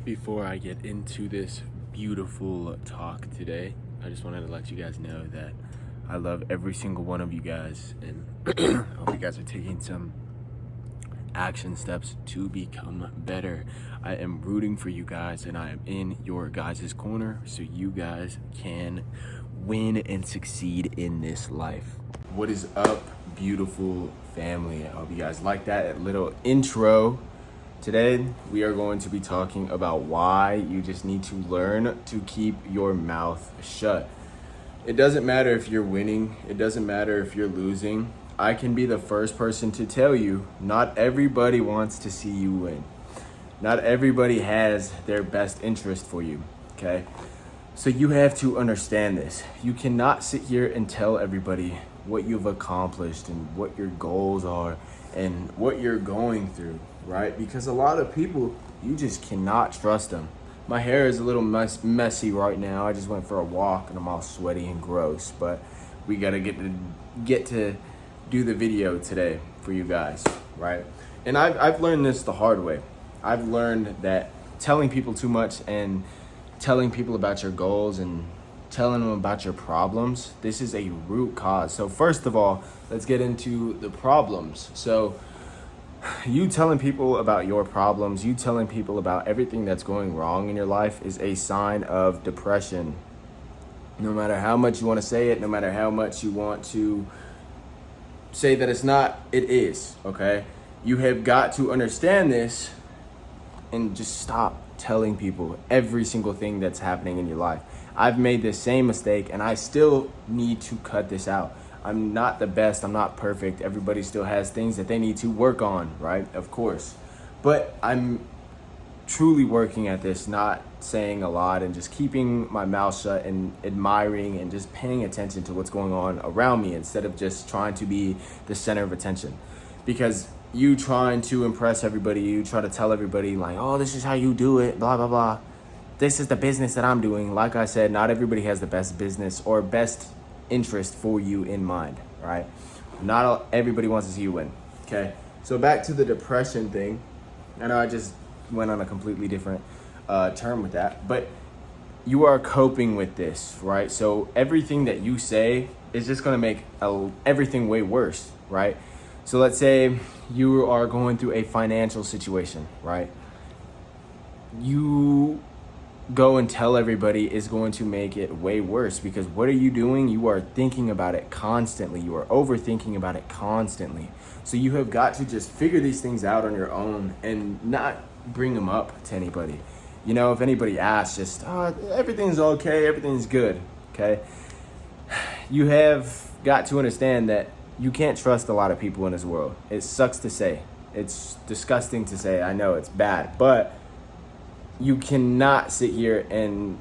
Before I get into this beautiful talk today, I just wanted to let you guys know that I love every single one of you guys, and I hope you guys are taking some action steps to become better. I am rooting for you guys, and I am in your guys' corner so you guys can win and succeed in this life. What is up, beautiful family? I hope you guys like that little intro. Today, we are going to be talking about why you just need to learn to keep your mouth shut. It doesn't matter if you're winning, it doesn't matter if you're losing. I can be the first person to tell you, not everybody wants to see you win. Not everybody has their best interest for you, okay? So you have to understand this. You cannot sit here and tell everybody what you've accomplished and what your goals are and what you're going through, right? Because a lot of people, you just cannot trust them. My hair is a little messy right now. I just went for a walk and I'm all sweaty and gross, but we gotta get to do the video today for you guys, right? And I've learned this the hard way. I've learned that telling people too much and telling people about your goals and telling them about your problems, this is a root cause. So first of all, let's get into the problems. So you telling people about your problems, you telling people about everything that's going wrong in your life is a sign of depression. No matter how much you want to say it, no matter how much you want to say that it's not, it is, okay? You have got to understand this and just stop telling people every single thing that's happening in your life. I've made this same mistake and I still need to cut this out. I'm not the best, I'm not perfect. Everybody still has things that they need to work on, right? Of course. But I'm truly working at this, not saying a lot and just keeping my mouth shut and admiring and just paying attention to what's going on around me instead of just trying to be the center of attention. Because you trying to impress everybody, you try to tell everybody like, oh, this is how you do it, blah, blah, blah. This is the business that I'm doing. Like I said, not everybody has the best business or best interest for you in mind, right? Not everybody wants to see you win, okay? So back to the depression thing. I know I just went on a completely different term with that, but you are coping with this, right? So everything that you say is just gonna make everything way worse, right? So let's say you are going through a financial situation, right? You go and tell everybody is going to make it way worse because what are you doing? You are thinking about it constantly. You are overthinking about it constantly. So you have got to just figure these things out on your own and not bring them up to anybody. You know, if anybody asks, just, oh, everything's okay, everything's good, okay? You have got to understand that you can't trust a lot of people in this world. It sucks to say. It's disgusting to say. I know it's bad, but you cannot sit here and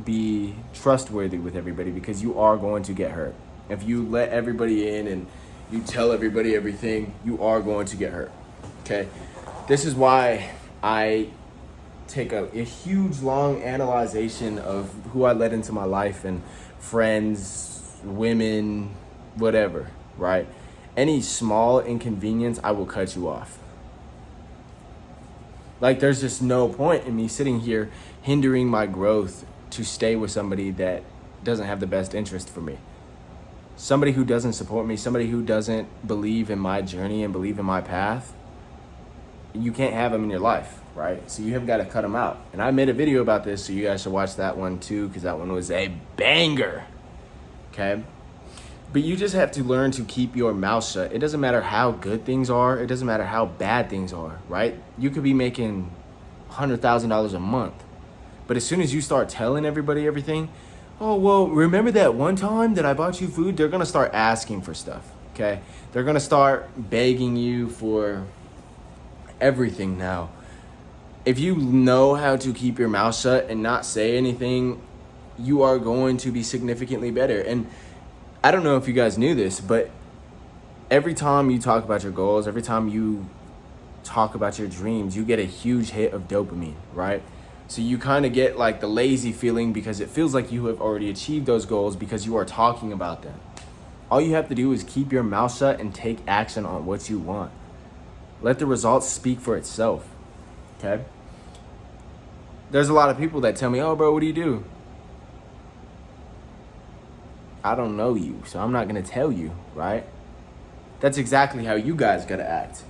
be trustworthy with everybody because you are going to get hurt. If you let everybody in and you tell everybody everything, you are going to get hurt, okay? This is why I take a huge, long analyzation of who I let into my life and friends, women, whatever, right? Any small inconvenience, I will cut you off. Like, there's just no point in me sitting here hindering my growth to stay with somebody that doesn't have the best interest for me. Somebody who doesn't support me, somebody who doesn't believe in my journey and believe in my path, you can't have them in your life, right? So you have got to cut them out. And I made a video about this, so you guys should watch that one too, because that one was a banger, okay? But you just have to learn to keep your mouth shut. It doesn't matter how good things are. It doesn't matter how bad things are, right? You could be making $100,000 a month. But as soon as you start telling everybody everything, oh, well, remember that one time that I bought you food? They're going to start asking for stuff, okay? They're going to start begging you for everything now. If you know how to keep your mouth shut and not say anything, you are going to be significantly better. And I don't know if you guys knew this, but every time you talk about your goals, every time you talk about your dreams, you get a huge hit of dopamine, right? So you kind of get like the lazy feeling because it feels like you have already achieved those goals because you are talking about them. All you have to do is keep your mouth shut and take action on what you want. Let the results speak for itself, okay? There's a lot of people that tell me, oh, bro, what do you do? I don't know you, so I'm not going to tell you, right? That's exactly how you guys got to act.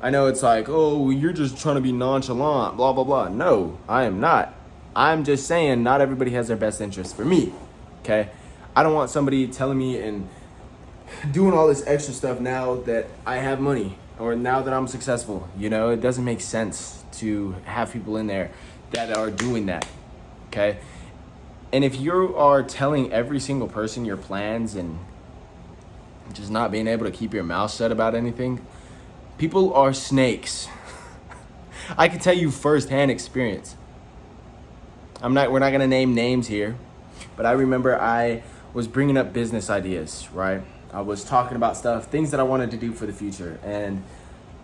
I know it's like, oh, you're just trying to be nonchalant, blah, blah, blah. No, I am not. I'm just saying not everybody has their best interest for me, okay? I don't want somebody telling me and doing all this extra stuff now that I have money or now that I'm successful. You know, it doesn't make sense to have people in there that are doing that, okay? And if you are telling every single person your plans and just not being able to keep your mouth shut about anything, people are snakes. I can tell you firsthand experience. We're not gonna name names here, but I remember I was bringing up business ideas, right? I was talking about stuff, things that I wanted to do for the future, and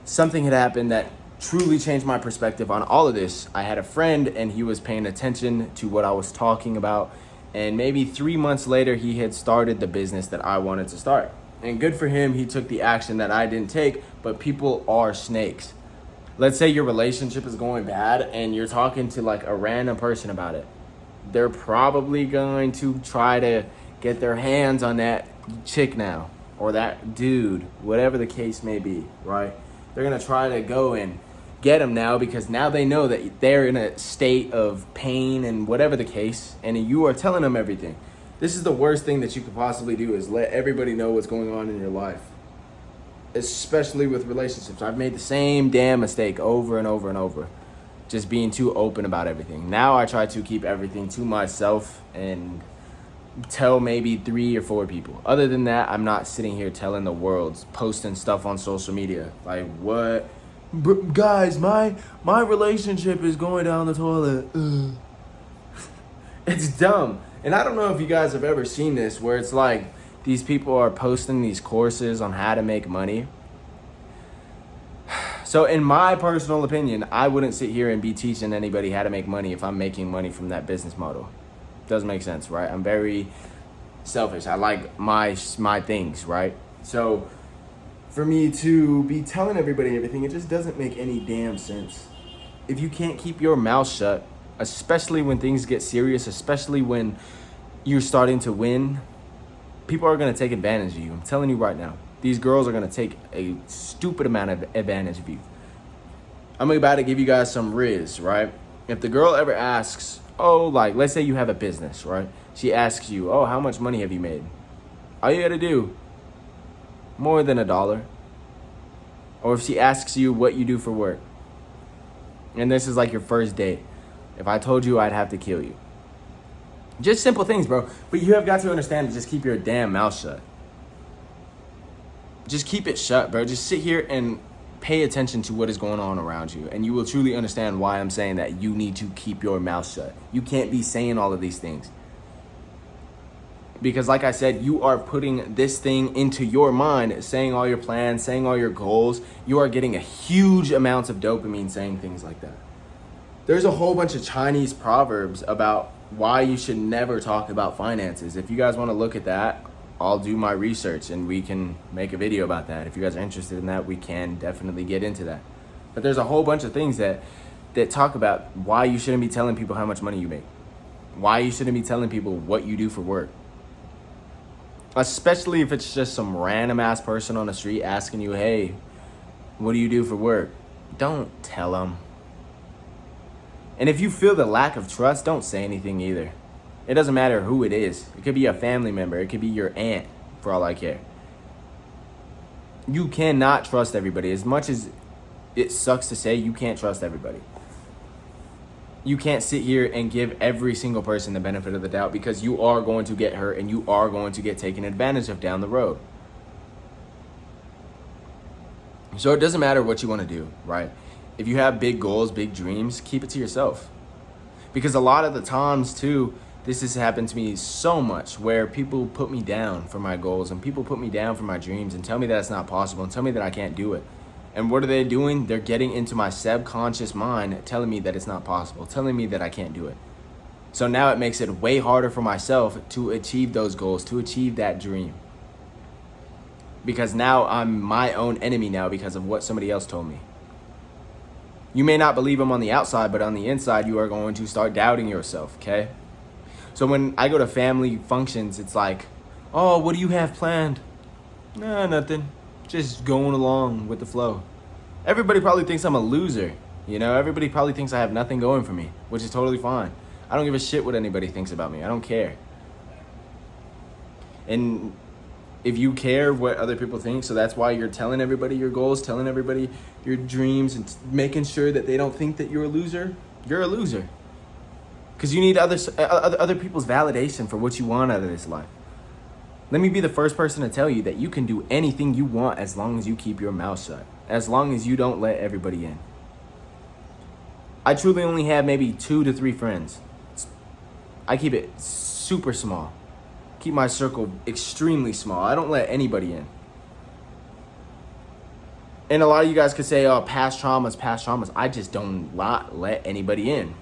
something had happened that truly changed my perspective on all of this. I had a friend and he was paying attention to what I was talking about, and maybe 3 months later he had started the business that I wanted to start. And good for him, he took the action that I didn't take, but people are snakes. Let's say your relationship is going bad and you're talking to like a random person about it. They're probably going to try to get their hands on that chick now, or that dude, whatever the case may be, right? They're gonna try to go and get them now because now they know that they're in a state of pain and whatever the case, and you are telling them everything. This is the worst thing that you could possibly do, is let everybody know what's going on in your life, especially with relationships. I've made the same damn mistake over and over and over, just being too open about everything. Now I try to keep everything to myself and tell maybe 3 or 4 people. Other than that, I'm not sitting here telling the world, posting stuff on social media. Like, what? Guys, my relationship is going down the toilet. It's dumb. And I don't know if you guys have ever seen this, where it's like these people are posting these courses on how to make money. So in my personal opinion, I wouldn't sit here and be teaching anybody how to make money if I'm making money from that business model. Doesn't make sense, right? I'm very selfish. I like my things, right? So for me to be telling everybody everything, it just doesn't make any damn sense. If you can't keep your mouth shut, especially when things get serious, especially when you're starting to win, people are going to take advantage of you. I'm telling you right now, these girls are going to take a stupid amount of advantage of you. I'm about to give you guys some riz, right? If the girl ever asks, oh, like, let's say you have a business, right? She asks you, oh, how much money have you made? All you got to do, more than $1. Or if she asks you what you do for work, and this is like your first date, if I told you, I'd have to kill you. Just simple things, bro. But you have got to understand to just keep your damn mouth shut. Just keep it shut, bro. Just sit here and pay attention to what is going on around you, and you will truly understand why I'm saying that you need to keep your mouth shut. You can't be saying all of these things. Because like I said, you are putting this thing into your mind, saying all your plans, saying all your goals. You are getting a huge amounts of dopamine saying things like that. There's a whole bunch of Chinese proverbs about why you should never talk about finances. If you guys want to look at that, I'll do my research and we can make a video about that. If you guys are interested in that, we can definitely get into that. But there's a whole bunch of things that talk about why you shouldn't be telling people how much money you make. Why you shouldn't be telling people what you do for work. Especially if it's just some random ass person on the street asking you, hey, what do you do for work? Don't tell them. And if you feel the lack of trust, don't say anything either. It doesn't matter who it is. It could be a family member. It could be your aunt, for all I care. You cannot trust everybody. As much as it sucks to say, you can't trust everybody. You can't sit here and give every single person the benefit of the doubt, because you are going to get hurt and you are going to get taken advantage of down the road. So it doesn't matter what you want to do, right? If you have big goals, big dreams, keep it to yourself. Because a lot of the times too, this has happened to me so much, where people put me down for my goals and people put me down for my dreams and tell me that it's not possible and tell me that I can't do it. And what are they doing? They're getting into my subconscious mind, telling me that it's not possible, telling me that I can't do it. So now it makes it way harder for myself to achieve those goals, to achieve that dream. Because now I'm my own enemy now because of what somebody else told me. You may not believe them on the outside, but on the inside, you are going to start doubting yourself, okay? So when I go to family functions, it's like, oh, what do you have planned? Nah, nothing. Just going along with the flow. Everybody probably thinks I'm a loser. You know, everybody probably thinks I have nothing going for me, which is totally fine. I don't give a shit what anybody thinks about me. I don't care. And if you care what other people think, so that's why you're telling everybody your goals, telling everybody your dreams, and making sure that they don't think that you're a loser, you're a loser. Because you need other people's validation for what you want out of this life. Let me be the first person to tell you that you can do anything you want as long as you keep your mouth shut. As long as you don't let everybody in. I truly only have maybe 2 to 3 friends. I keep it super small. Keep my circle extremely small. I don't let anybody in. And a lot of you guys could say, oh, past traumas. I just don't let anybody in.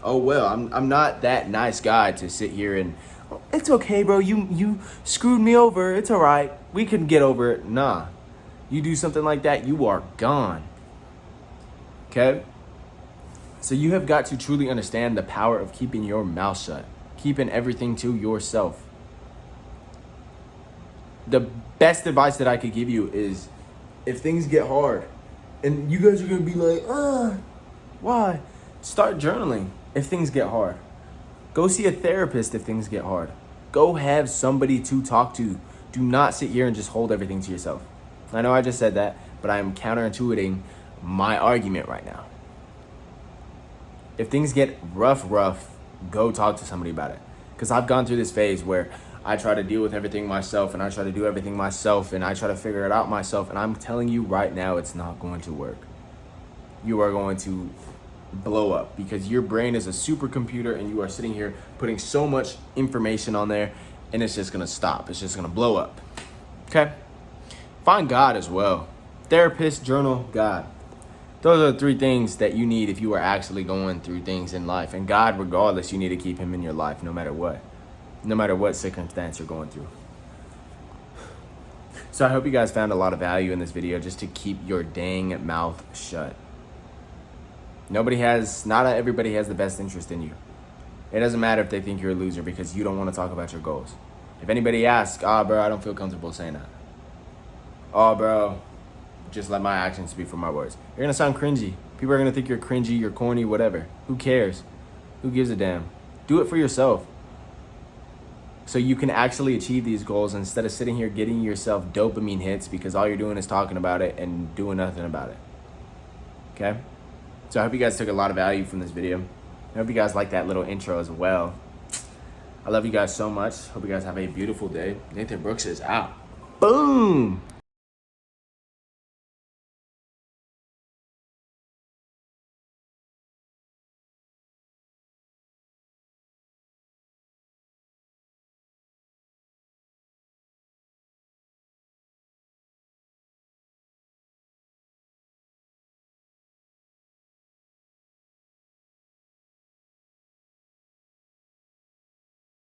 Oh, well, I'm not that nice guy to sit here and, oh, it's okay, bro. You screwed me over. It's all right. We can get over it. Nah. You do something like that, you are gone. Okay? So you have got to truly understand the power of keeping your mouth shut. Keeping everything to yourself. The best advice that I could give you is, if things get hard, and you guys are going to be like, why? Start journaling if things get hard. Go see a therapist if things get hard. Go have somebody to talk to. Do not sit here and just hold everything to yourself. I know I just said that, but I am counterintuiting my argument right now. If things get rough, go talk to somebody about it. Because I've gone through this phase where I try to deal with everything myself, and I try to do everything myself, and I try to figure it out myself, and I'm telling you right now, it's not going to work. You are going to blow up because your brain is a supercomputer, and you are sitting here putting so much information on there, and it's just going to stop. It's just going to blow up. Okay? Find God as well. Therapist, journal, God. Those are the 3 things that you need if you are actually going through things in life. And God, regardless, you need to keep him in your life no matter what. No matter what circumstance you're going through. So I hope you guys found a lot of value in this video, just to keep your dang mouth shut. Not everybody has the best interest in you. It doesn't matter if they think you're a loser because you don't want to talk about your goals. If anybody asks, bro, I don't feel comfortable saying that. Oh, bro, just let my actions speak for my words. You're going to sound cringy. People are going to think you're cringy, you're corny, whatever. Who cares? Who gives a damn? Do it for yourself. So you can actually achieve these goals instead of sitting here getting yourself dopamine hits because all you're doing is talking about it and doing nothing about it. Okay? So I hope you guys took a lot of value from this video. I hope you guys like that little intro as well. I love you guys so much. Hope you guys have a beautiful day. Nathan Brooks is out. Boom!